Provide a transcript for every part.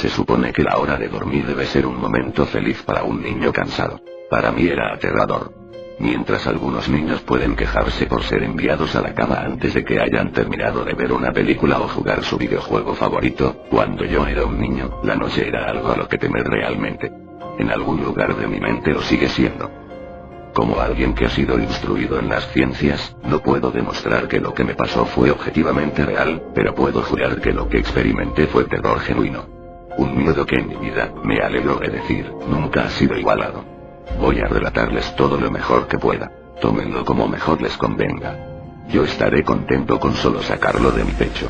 Se supone que la hora de dormir debe ser un momento feliz para un niño cansado. Para mí era aterrador. Mientras algunos niños pueden quejarse por ser enviados a la cama antes de que hayan terminado de ver una película o jugar su videojuego favorito, cuando yo era un niño, la noche era algo a lo que temer realmente. En algún lugar de mi mente lo sigue siendo. Como alguien que ha sido instruido en las ciencias, no puedo demostrar que lo que me pasó fue objetivamente real, pero puedo jurar que lo que experimenté fue terror genuino. Un miedo que en mi vida, me alegro de decir, nunca ha sido igualado. Voy a relatarles todo lo mejor que pueda. Tómenlo como mejor les convenga. Yo estaré contento con solo sacarlo de mi pecho.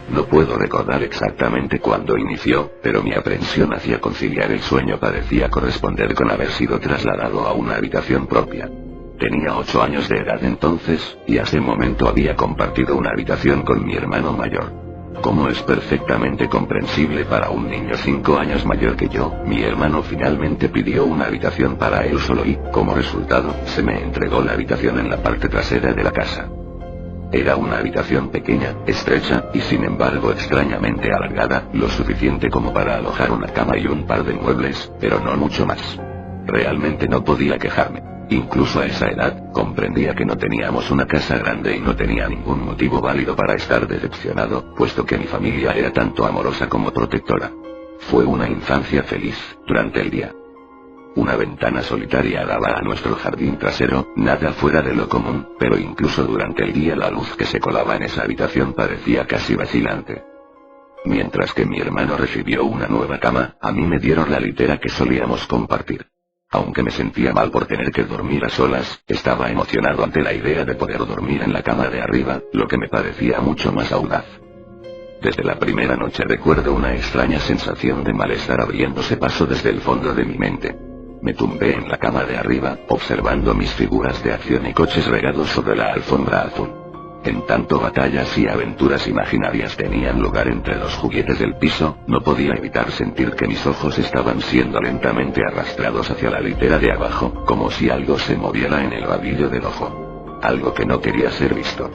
No puedo recordar exactamente cuándo inició, pero mi aprensión hacia conciliar el sueño parecía corresponder con haber sido trasladado a una habitación propia. Tenía 8 años de edad entonces, y hasta ese momento había compartido una habitación con mi hermano mayor. Como es perfectamente comprensible para un niño 5 años mayor que yo, mi hermano finalmente pidió una habitación para él solo y, como resultado, se me entregó la habitación en la parte trasera de la casa. Era una habitación pequeña, estrecha, y sin embargo extrañamente alargada, lo suficiente como para alojar una cama y un par de muebles, pero no mucho más. Realmente no podía quejarme. Incluso a esa edad, comprendía que no teníamos una casa grande y no tenía ningún motivo válido para estar decepcionado, puesto que mi familia era tanto amorosa como protectora. Fue una infancia feliz, durante el día. Una ventana solitaria daba a nuestro jardín trasero, nada fuera de lo común, pero incluso durante el día la luz que se colaba en esa habitación parecía casi vacilante. Mientras que mi hermano recibió una nueva cama, a mí me dieron la litera que solíamos compartir. Aunque me sentía mal por tener que dormir a solas, estaba emocionado ante la idea de poder dormir en la cama de arriba, lo que me parecía mucho más audaz. Desde la primera noche recuerdo una extraña sensación de malestar abriéndose paso desde el fondo de mi mente. Me tumbé en la cama de arriba, observando mis figuras de acción y coches regados sobre la alfombra azul. En tanto batallas y aventuras imaginarias tenían lugar entre los juguetes del piso, no podía evitar sentir que mis ojos estaban siendo lentamente arrastrados hacia la litera de abajo, como si algo se moviera en el rabillo del ojo. Algo que no quería ser visto.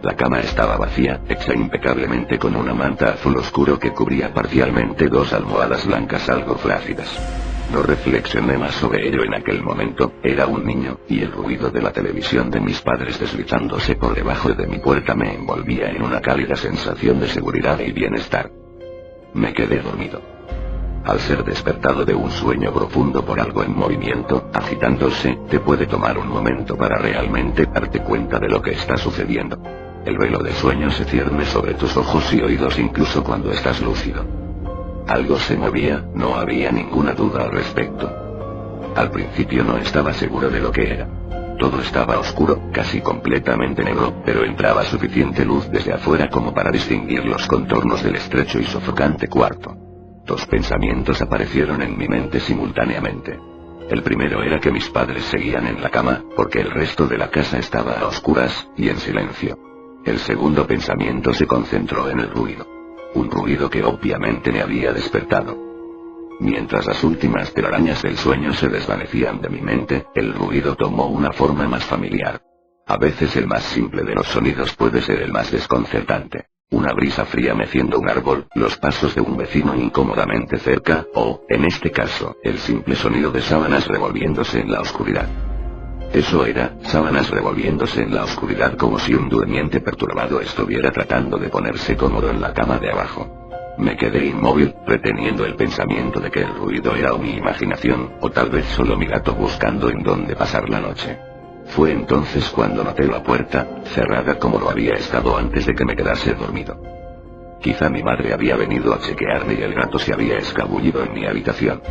La cama estaba vacía, hecha impecablemente con una manta azul oscuro que cubría parcialmente 2 almohadas blancas algo flácidas. No reflexioné más sobre ello en aquel momento, era un niño, y el ruido de la televisión de mis padres deslizándose por debajo de mi puerta me envolvía en una cálida sensación de seguridad y bienestar. Me quedé dormido. Al ser despertado de un sueño profundo por algo en movimiento, agitándose, te puede tomar un momento para realmente darte cuenta de lo que está sucediendo. El velo de sueño se cierne sobre tus ojos y oídos incluso cuando estás lúcido. Algo se movía, no había ninguna duda al respecto. Al principio no estaba seguro de lo que era. Todo estaba oscuro, casi completamente negro, pero entraba suficiente luz desde afuera como para distinguir los contornos del estrecho y sofocante cuarto. 2 pensamientos aparecieron en mi mente simultáneamente. El primero era que mis padres seguían en la cama, porque el resto de la casa estaba a oscuras, y en silencio. El segundo pensamiento se concentró en el ruido. Un ruido que obviamente me había despertado. Mientras las últimas telarañas del sueño se desvanecían de mi mente, el ruido tomó una forma más familiar. A veces el más simple de los sonidos puede ser el más desconcertante. Una brisa fría meciendo un árbol, los pasos de un vecino incómodamente cerca, o, en este caso, el simple sonido de sábanas revolviéndose en la oscuridad. Eso era, sábanas revolviéndose en la oscuridad como si un durmiente perturbado estuviera tratando de ponerse cómodo en la cama de abajo. Me quedé inmóvil, reteniendo el pensamiento de que el ruido era mi imaginación, o tal vez solo mi gato buscando en dónde pasar la noche. Fue entonces cuando noté la puerta, cerrada como lo había estado antes de que me quedase dormido. Quizá mi madre había venido a chequearme y el gato se había escabullido en mi habitación.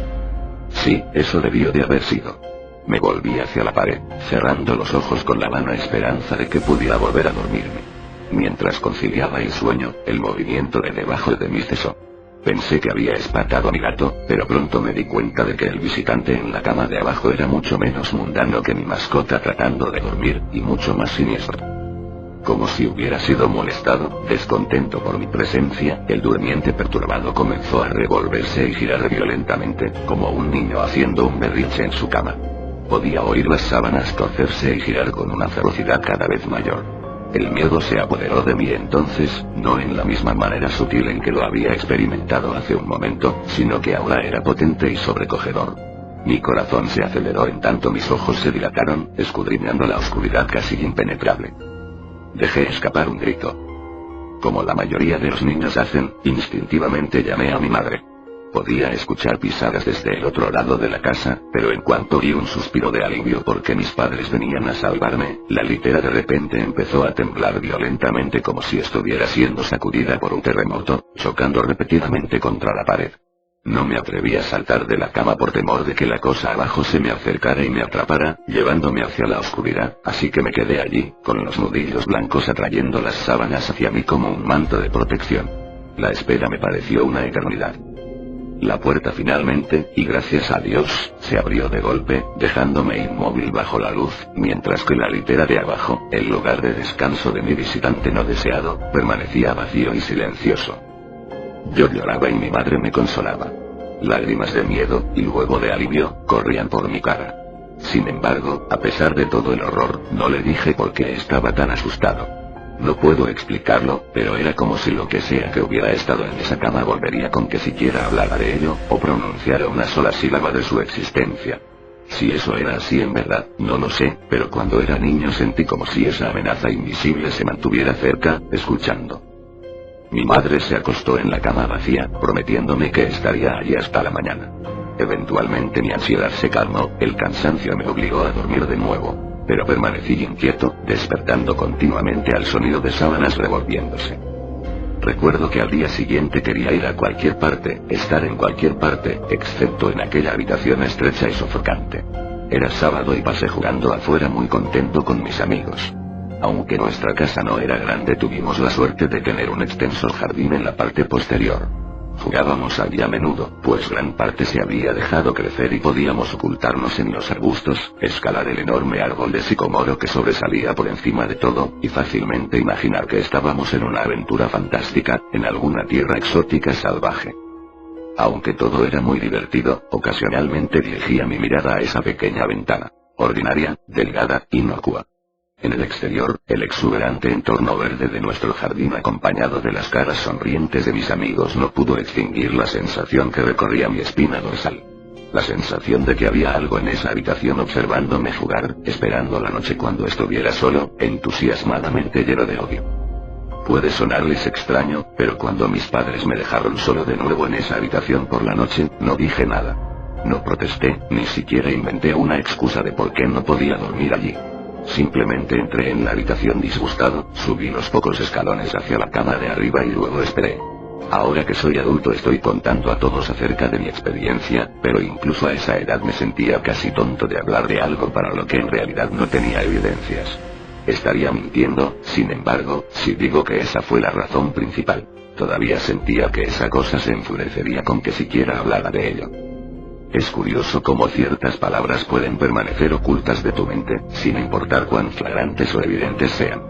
Sí, eso debió de haber sido. Me volví hacia la pared, cerrando los ojos con la vana esperanza de que pudiera volver a dormirme. Mientras conciliaba el sueño, el movimiento de debajo de mí cesó. Pensé que había espantado a mi gato, pero pronto me di cuenta de que el visitante en la cama de abajo era mucho menos mundano que mi mascota tratando de dormir, y mucho más siniestro. Como si hubiera sido molestado, descontento por mi presencia, el durmiente perturbado comenzó a revolverse y girar violentamente, como un niño haciendo un berrinche en su cama. Podía oír las sábanas torcerse y girar con una ferocidad cada vez mayor. El miedo se apoderó de mí entonces, no en la misma manera sutil en que lo había experimentado hace un momento, sino que ahora era potente y sobrecogedor. Mi corazón se aceleró en tanto mis ojos se dilataron, escudriñando la oscuridad casi impenetrable. Dejé escapar un grito. Como la mayoría de los niños hacen, instintivamente llamé a mi madre. Podía escuchar pisadas desde el otro lado de la casa, pero en cuanto vi un suspiro de alivio porque mis padres venían a salvarme, la litera de repente empezó a temblar violentamente como si estuviera siendo sacudida por un terremoto, chocando repetidamente contra la pared. No me atreví a saltar de la cama por temor de que la cosa abajo se me acercara y me atrapara, llevándome hacia la oscuridad, así que me quedé allí, con los nudillos blancos atrayendo las sábanas hacia mí como un manto de protección. La espera me pareció una eternidad. La puerta finalmente, y gracias a Dios, se abrió de golpe, dejándome inmóvil bajo la luz, mientras que la litera de abajo, el lugar de descanso de mi visitante no deseado, permanecía vacío y silencioso. Yo lloraba y mi madre me consolaba. Lágrimas de miedo, y luego de alivio, corrían por mi cara. Sin embargo, a pesar de todo el horror, no le dije por qué estaba tan asustado. No puedo explicarlo, pero era como si lo que sea que hubiera estado en esa cama volvería con que siquiera hablara de ello, o pronunciara una sola sílaba de su existencia. Si eso era así en verdad, no lo sé, pero cuando era niño sentí como si esa amenaza invisible se mantuviera cerca, escuchando. Mi madre se acostó en la cama vacía, prometiéndome que estaría allí hasta la mañana. Eventualmente mi ansiedad se calmó, el cansancio me obligó a dormir de nuevo. Pero permanecí inquieto, despertando continuamente al sonido de sábanas revolviéndose. Recuerdo que al día siguiente quería ir a cualquier parte, estar en cualquier parte, excepto en aquella habitación estrecha y sofocante. Era sábado y pasé jugando afuera muy contento con mis amigos. Aunque nuestra casa no era grande, tuvimos la suerte de tener un extenso jardín en la parte posterior. Jugábamos allí a menudo, pues gran parte se había dejado crecer y podíamos ocultarnos en los arbustos, escalar el enorme árbol de sicomoro que sobresalía por encima de todo, y fácilmente imaginar que estábamos en una aventura fantástica, en alguna tierra exótica salvaje. Aunque todo era muy divertido, ocasionalmente dirigía mi mirada a esa pequeña ventana, ordinaria, delgada, inocua. En el exterior, el exuberante entorno verde de nuestro jardín acompañado de las caras sonrientes de mis amigos no pudo extinguir la sensación que recorría mi espina dorsal. La sensación de que había algo en esa habitación observándome jugar, esperando la noche cuando estuviera solo, entusiasmadamente lleno de odio. Puede sonarles extraño, pero cuando mis padres me dejaron solo de nuevo en esa habitación por la noche, no dije nada. No protesté, ni siquiera inventé una excusa de por qué no podía dormir allí. Simplemente entré en la habitación disgustado, subí los pocos escalones hacia la cama de arriba y luego esperé. Ahora que soy adulto estoy contando a todos acerca de mi experiencia, pero incluso a esa edad me sentía casi tonto de hablar de algo para lo que en realidad no tenía evidencias. Estaría mintiendo, sin embargo, si digo que esa fue la razón principal. Todavía sentía que esa cosa se enfurecería con que siquiera hablara de ello. Es curioso cómo ciertas palabras pueden permanecer ocultas de tu mente, sin importar cuán flagrantes o evidentes sean.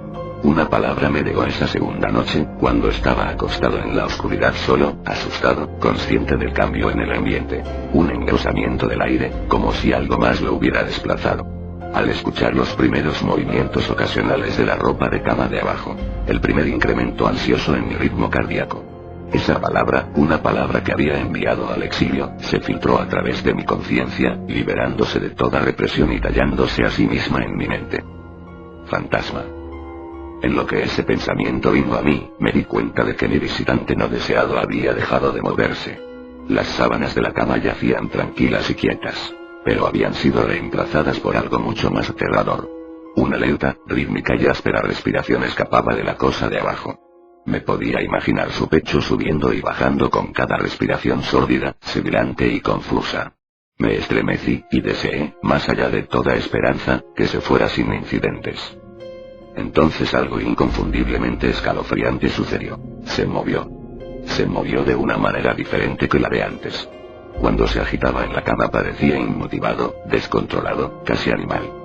Una palabra me llegó esa segunda noche, cuando estaba acostado en la oscuridad solo, asustado, consciente del cambio en el ambiente. Un engrosamiento del aire, como si algo más lo hubiera desplazado. Al escuchar los primeros movimientos ocasionales de la ropa de cama de abajo, el primer incremento ansioso en mi ritmo cardíaco. Esa palabra, una palabra que había enviado al exilio, se filtró a través de mi conciencia, liberándose de toda represión y tallándose a sí misma en mi mente. Fantasma. En lo que ese pensamiento vino a mí, me di cuenta de que mi visitante no deseado había dejado de moverse. Las sábanas de la cama yacían tranquilas y quietas, pero habían sido reemplazadas por algo mucho más aterrador. Una lenta, rítmica y áspera respiración escapaba de la cosa de abajo. Me podía imaginar su pecho subiendo y bajando con cada respiración sórdida, sibilante y confusa. Me estremecí, y deseé, más allá de toda esperanza, que se fuera sin incidentes. Entonces algo inconfundiblemente escalofriante sucedió. Se movió. Se movió de una manera diferente que la de antes. Cuando se agitaba en la cama parecía inmotivado, descontrolado, casi animal.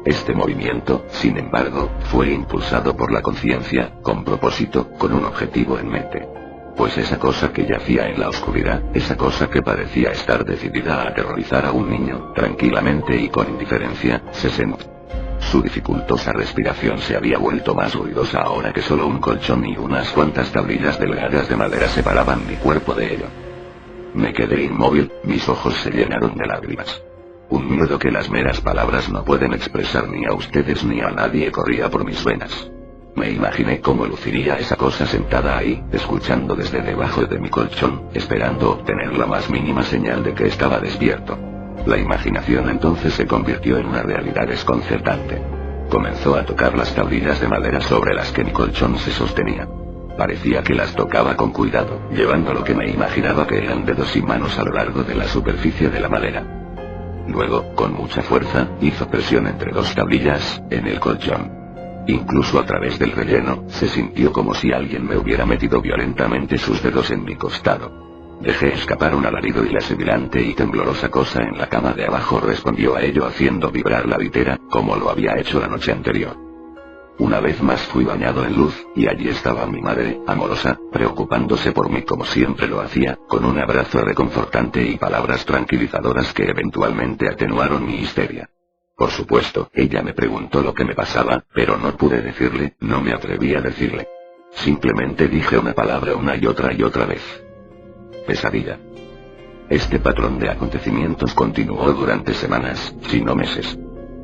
Este movimiento, sin embargo, fue impulsado por la conciencia, con propósito, con un objetivo en mente. Pues esa cosa que yacía en la oscuridad, esa cosa que parecía estar decidida a aterrorizar a un niño, tranquilamente y con indiferencia, se sentó. Su dificultosa respiración se había vuelto más ruidosa ahora que solo un colchón y unas cuantas tablillas delgadas de madera separaban mi cuerpo de ello. Me quedé inmóvil, mis ojos se llenaron de lágrimas. Un miedo que las meras palabras no pueden expresar ni a ustedes ni a nadie corría por mis venas. Me imaginé cómo luciría esa cosa sentada ahí, escuchando desde debajo de mi colchón, esperando obtener la más mínima señal de que estaba despierto. La imaginación entonces se convirtió en una realidad desconcertante. Comenzó a tocar las tablillas de madera sobre las que mi colchón se sostenía. Parecía que las tocaba con cuidado, llevando lo que me imaginaba que eran dedos y manos a lo largo de la superficie de la madera. Luego, con mucha fuerza, hizo presión entre dos tablillas, en el colchón. Incluso a través del relleno, se sintió como si alguien me hubiera metido violentamente sus dedos en mi costado. Dejé escapar un alarido y la sibilante y temblorosa cosa en la cama de abajo respondió a ello haciendo vibrar la litera, como lo había hecho la noche anterior. Una vez más fui bañado en luz, y allí estaba mi madre, amorosa, preocupándose por mí como siempre lo hacía, con un abrazo reconfortante y palabras tranquilizadoras que eventualmente atenuaron mi histeria. Por supuesto, ella me preguntó lo que me pasaba, pero no pude decirle, no me atreví a decirle. Simplemente dije una palabra una y otra vez. Pesadilla. Este patrón de acontecimientos continuó durante semanas, si no meses.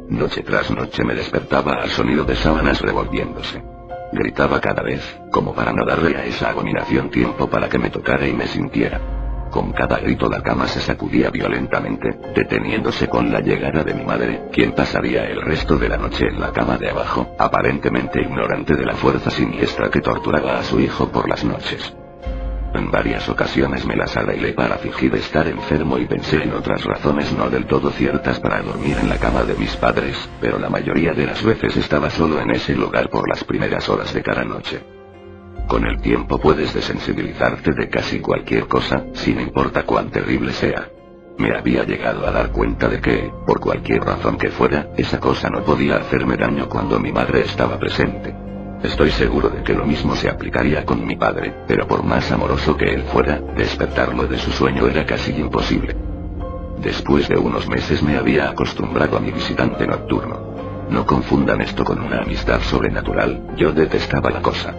Noche tras noche me despertaba al sonido de sábanas revolviéndose. Gritaba cada vez, como para no darle a esa abominación tiempo para que me tocara y me sintiera. Con cada grito la cama se sacudía violentamente, deteniéndose con la llegada de mi madre, quien pasaría el resto de la noche en la cama de abajo, aparentemente ignorante de la fuerza siniestra que torturaba a su hijo por las noches. En varias ocasiones me las arreglé para fingir estar enfermo y pensé en otras razones no del todo ciertas para dormir en la cama de mis padres, pero la mayoría de las veces estaba solo en ese lugar por las primeras horas de cada noche. Con el tiempo puedes desensibilizarte de casi cualquier cosa, sin importar cuán terrible sea. Me había llegado a dar cuenta de que, por cualquier razón que fuera, esa cosa no podía hacerme daño cuando mi madre estaba presente. Estoy seguro de que lo mismo se aplicaría con mi padre, pero por más amoroso que él fuera, despertarlo de su sueño era casi imposible. Después de unos meses me había acostumbrado a mi visitante nocturno. No confundan esto con una amistad sobrenatural, yo detestaba la cosa.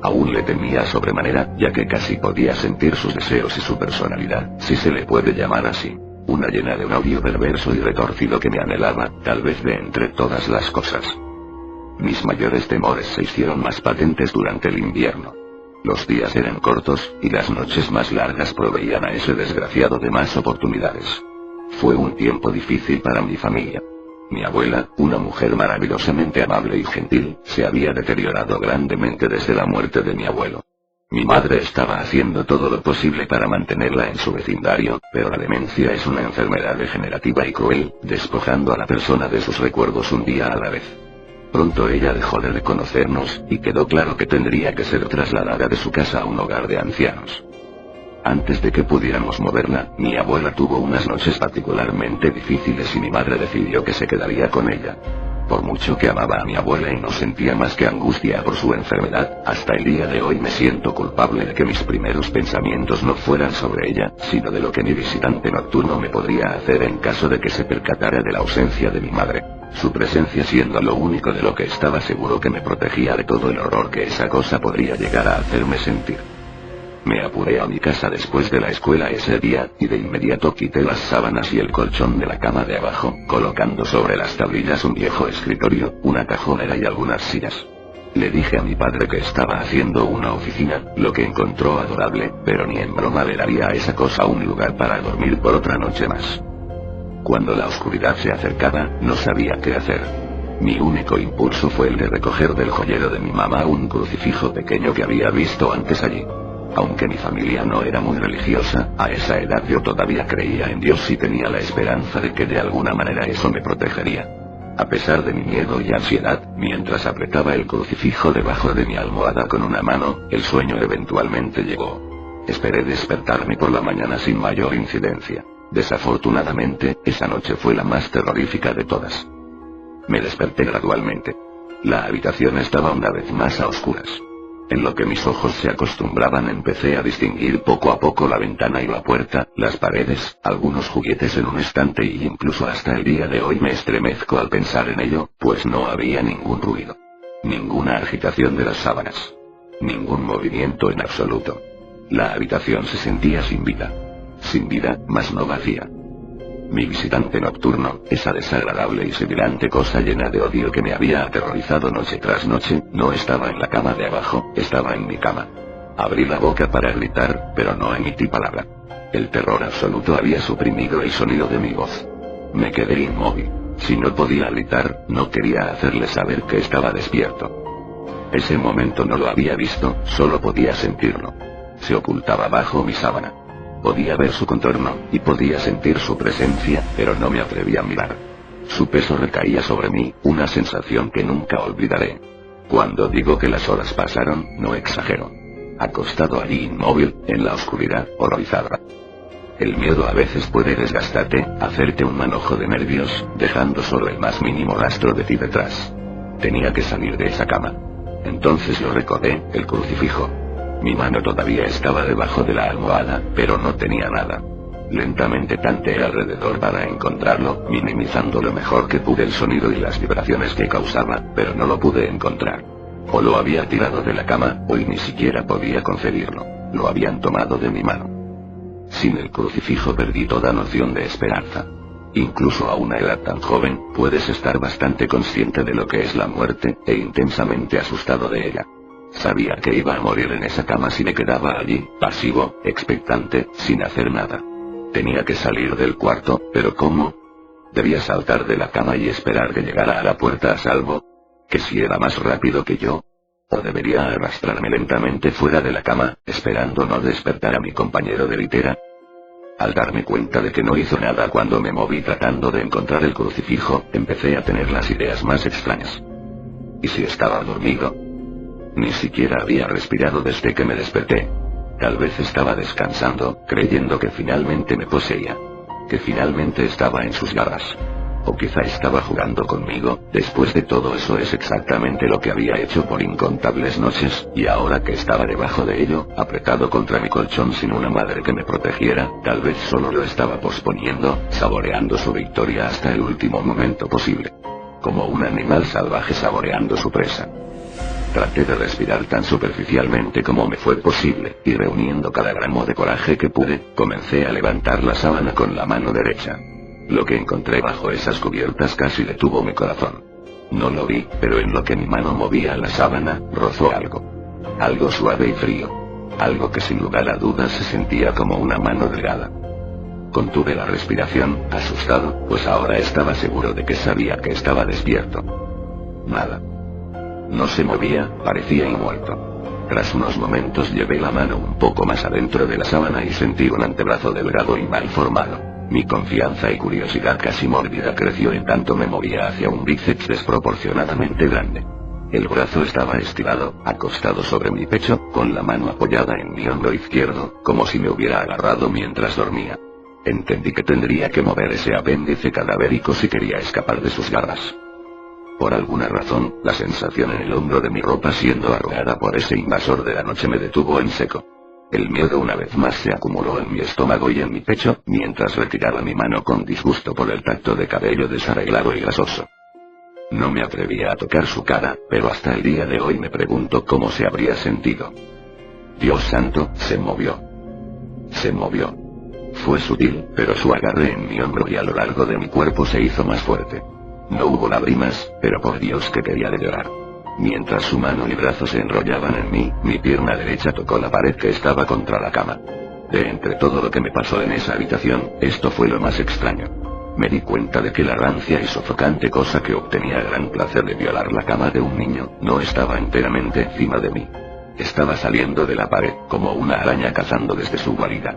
Aún le temía sobremanera, ya que casi podía sentir sus deseos y su personalidad, si se le puede llamar así. Una llena de un odio perverso y retorcido que me anhelaba, tal vez de entre todas las cosas. Mis mayores temores se hicieron más patentes durante el invierno. Los días eran cortos, y las noches más largas proveían a ese desgraciado de más oportunidades. Fue un tiempo difícil para mi familia. Mi abuela, una mujer maravillosamente amable y gentil, se había deteriorado grandemente desde la muerte de mi abuelo. Mi madre estaba haciendo todo lo posible para mantenerla en su vecindario, pero la demencia es una enfermedad degenerativa y cruel, despojando a la persona de sus recuerdos un día a la vez. Pronto ella dejó de reconocernos, y quedó claro que tendría que ser trasladada de su casa a un hogar de ancianos. Antes de que pudiéramos moverla, mi abuela tuvo unas noches particularmente difíciles y mi madre decidió que se quedaría con ella. Por mucho que amaba a mi abuela y no sentía más que angustia por su enfermedad, hasta el día de hoy me siento culpable de que mis primeros pensamientos no fueran sobre ella, sino de lo que mi visitante nocturno me podría hacer en caso de que se percatara de la ausencia de mi madre. Su presencia siendo lo único de lo que estaba seguro que me protegía de todo el horror que esa cosa podría llegar a hacerme sentir. Me apuré a mi casa después de la escuela ese día, y de inmediato quité las sábanas y el colchón de la cama de abajo, colocando sobre las tablillas un viejo escritorio, una cajonera y algunas sillas. Le dije a mi padre que estaba haciendo una oficina, lo que encontró adorable, pero ni en broma le daría a esa cosa un lugar para dormir por otra noche más. Cuando la oscuridad se acercaba, no sabía qué hacer. Mi único impulso fue el de recoger del joyero de mi mamá un crucifijo pequeño que había visto antes allí. Aunque mi familia no era muy religiosa, a esa edad yo todavía creía en Dios y tenía la esperanza de que de alguna manera eso me protegería. A pesar de mi miedo y ansiedad, mientras apretaba el crucifijo debajo de mi almohada con una mano, el sueño eventualmente llegó. Esperé despertarme por la mañana sin mayor incidencia. Desafortunadamente, esa noche fue la más terrorífica de todas. Me desperté gradualmente. La habitación estaba una vez más a oscuras. En lo que mis ojos se acostumbraban empecé a distinguir poco a poco la ventana y la puerta, las paredes, algunos juguetes en un estante y incluso hasta el día de hoy me estremezco al pensar en ello, pues no había ningún ruido. Ninguna agitación de las sábanas. Ningún movimiento en absoluto. La habitación se sentía sin vida. Sin vida, mas no vacía. Mi visitante nocturno, esa desagradable y sibilante cosa llena de odio que me había aterrorizado noche tras noche, no estaba en la cama de abajo, estaba en mi cama. Abrí la boca para gritar, pero no emití palabra. El terror absoluto había suprimido el sonido de mi voz. Me quedé inmóvil. Si no podía gritar, no quería hacerle saber que estaba despierto. Ese momento no lo había visto, solo podía sentirlo. Se ocultaba bajo mi sábana. Podía ver su contorno, y podía sentir su presencia, pero no me atreví a mirar. Su peso recaía sobre mí, una sensación que nunca olvidaré. Cuando digo que las horas pasaron, no exagero. Acostado allí inmóvil, en la oscuridad, horrorizada. El miedo a veces puede desgastarte, hacerte un manojo de nervios, dejando solo el más mínimo rastro de ti detrás. Tenía que salir de esa cama. Entonces lo recordé, el crucifijo. Mi mano todavía estaba debajo de la almohada, pero no tenía nada. Lentamente tanteé alrededor para encontrarlo, minimizando lo mejor que pude el sonido y las vibraciones que causaba, pero no lo pude encontrar. O lo había tirado de la cama, o ni siquiera podía concebirlo. Lo habían tomado de mi mano. Sin el crucifijo perdí toda noción de esperanza. Incluso a una edad tan joven, puedes estar bastante consciente de lo que es la muerte, e intensamente asustado de ella. Sabía que iba a morir en esa cama si me quedaba allí, pasivo, expectante, sin hacer nada. Tenía que salir del cuarto, pero ¿cómo? Debía saltar de la cama y esperar que llegara a la puerta a salvo. ¿Que si era más rápido que yo? ¿O debería arrastrarme lentamente fuera de la cama, esperando no despertar a mi compañero de litera? Al darme cuenta de que no hizo nada cuando me moví tratando de encontrar el crucifijo, empecé a tener las ideas más extrañas. ¿Y si estaba dormido? Ni siquiera había respirado desde que me desperté. Tal vez estaba descansando, creyendo que finalmente me poseía. Que finalmente estaba en sus garras. O quizá estaba jugando conmigo. Después de todo eso es exactamente lo que había hecho por incontables noches, y ahora que estaba debajo de ello, apretado contra mi colchón sin una madre que me protegiera, tal vez solo lo estaba posponiendo, saboreando su victoria hasta el último momento posible. Como un animal salvaje saboreando su presa. Traté de respirar tan superficialmente como me fue posible, y reuniendo cada gramo de coraje que pude, comencé a levantar la sábana con la mano derecha. Lo que encontré bajo esas cubiertas casi detuvo mi corazón. No lo vi, pero en lo que mi mano movía la sábana, rozó algo. Algo suave y frío. Algo que sin lugar a dudas se sentía como una mano delgada. Contuve la respiración, asustado, pues ahora estaba seguro de que sabía que estaba despierto. Nada. No se movía, parecía inmuerto. Tras unos momentos llevé la mano un poco más adentro de la sábana y sentí un antebrazo delgado y mal formado. Mi confianza y curiosidad casi mórbida creció en tanto me movía hacia un bíceps desproporcionadamente grande. El brazo estaba estirado, acostado sobre mi pecho, con la mano apoyada en mi hombro izquierdo, como si me hubiera agarrado mientras dormía. Entendí que tendría que mover ese apéndice cadavérico si quería escapar de sus garras. Por alguna razón, la sensación en el hombro de mi ropa siendo arrugada por ese invasor de la noche me detuvo en seco. El miedo una vez más se acumuló en mi estómago y en mi pecho, mientras retiraba mi mano con disgusto por el tacto de cabello desarreglado y grasoso. No me atrevía a tocar su cara, pero hasta el día de hoy me pregunto cómo se habría sentido. Dios santo, se movió. Se movió. Fue sutil, pero su agarre en mi hombro y a lo largo de mi cuerpo se hizo más fuerte. No hubo lágrimas, pero por Dios que quería de llorar. Mientras su mano y brazo se enrollaban en mí, mi pierna derecha tocó la pared que estaba contra la cama. De entre todo lo que me pasó en esa habitación, esto fue lo más extraño. Me di cuenta de que la rancia y sofocante cosa que obtenía gran placer de violar la cama de un niño, no estaba enteramente encima de mí. Estaba saliendo de la pared, como una araña cazando desde su guarida.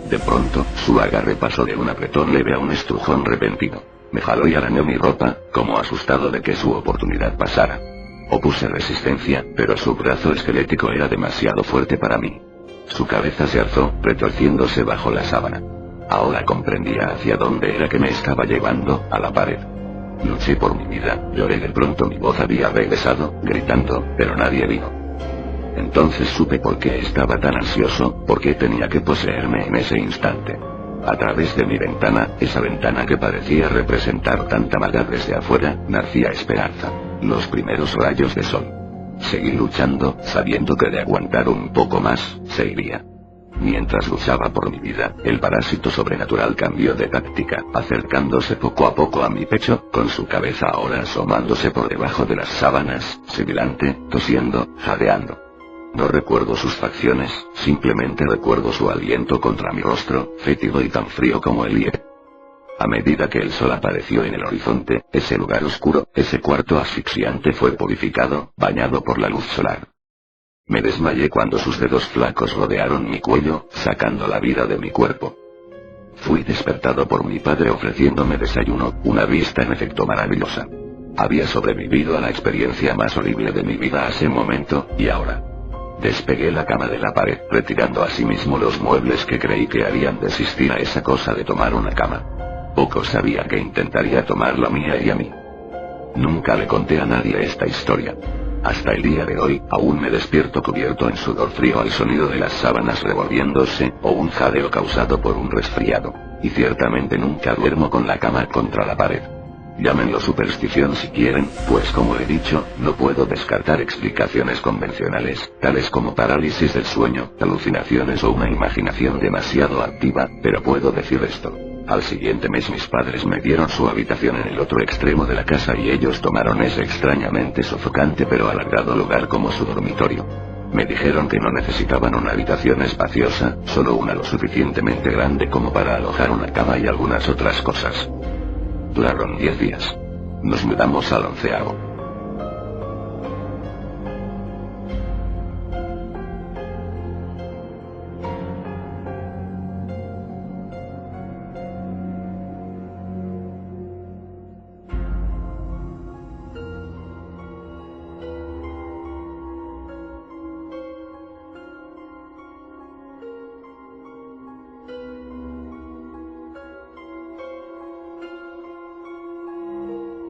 De pronto, su agarre pasó de un apretón leve a un estrujón repentino. Me jaló y arañó mi ropa, como asustado de que su oportunidad pasara. Opuse resistencia, pero su brazo esquelético era demasiado fuerte para mí. Su cabeza se alzó, retorciéndose bajo la sábana. Ahora comprendía hacia dónde era que me estaba llevando, a la pared. Luché por mi vida, lloré de pronto mi voz había regresado, gritando, pero nadie vino. Entonces supe por qué estaba tan ansioso, por qué tenía que poseerme en ese instante. A través de mi ventana, esa ventana que parecía representar tanta maldad desde afuera, nacía esperanza. Los primeros rayos de sol. Seguí luchando, sabiendo que de aguantar un poco más, se iría. Mientras luchaba por mi vida, el parásito sobrenatural cambió de táctica, acercándose poco a poco a mi pecho, con su cabeza ahora asomándose por debajo de las sábanas, sibilante, tosiendo, jadeando. No recuerdo sus facciones, simplemente recuerdo su aliento contra mi rostro, fétido y tan frío como el hielo. A medida que el sol apareció en el horizonte, ese lugar oscuro, ese cuarto asfixiante fue purificado, bañado por la luz solar. Me desmayé cuando sus dedos flacos rodearon mi cuello, sacando la vida de mi cuerpo. Fui despertado por mi padre ofreciéndome desayuno, una vista en efecto maravillosa. Había sobrevivido a la experiencia más horrible de mi vida a ese momento, y ahora. Despegué la cama de la pared, retirando asimismo los muebles que creí que harían desistir a esa cosa de tomar una cama. Poco sabía que intentaría tomar la mía y a mí. Nunca le conté a nadie esta historia. Hasta el día de hoy, aún me despierto cubierto en sudor frío al sonido de las sábanas revolviéndose, o un jadeo causado por un resfriado. Y ciertamente nunca duermo con la cama contra la pared. Llámenlo superstición si quieren, pues como he dicho, no puedo descartar explicaciones convencionales, tales como parálisis del sueño, alucinaciones o una imaginación demasiado activa, pero puedo decir esto. Al siguiente mes mis padres me dieron su habitación en el otro extremo de la casa y ellos tomaron ese extrañamente sofocante pero alargado lugar como su dormitorio. Me dijeron que no necesitaban una habitación espaciosa, solo una lo suficientemente grande como para alojar una cama y algunas otras cosas. Duraron 10 días. Nos mudamos al 11º.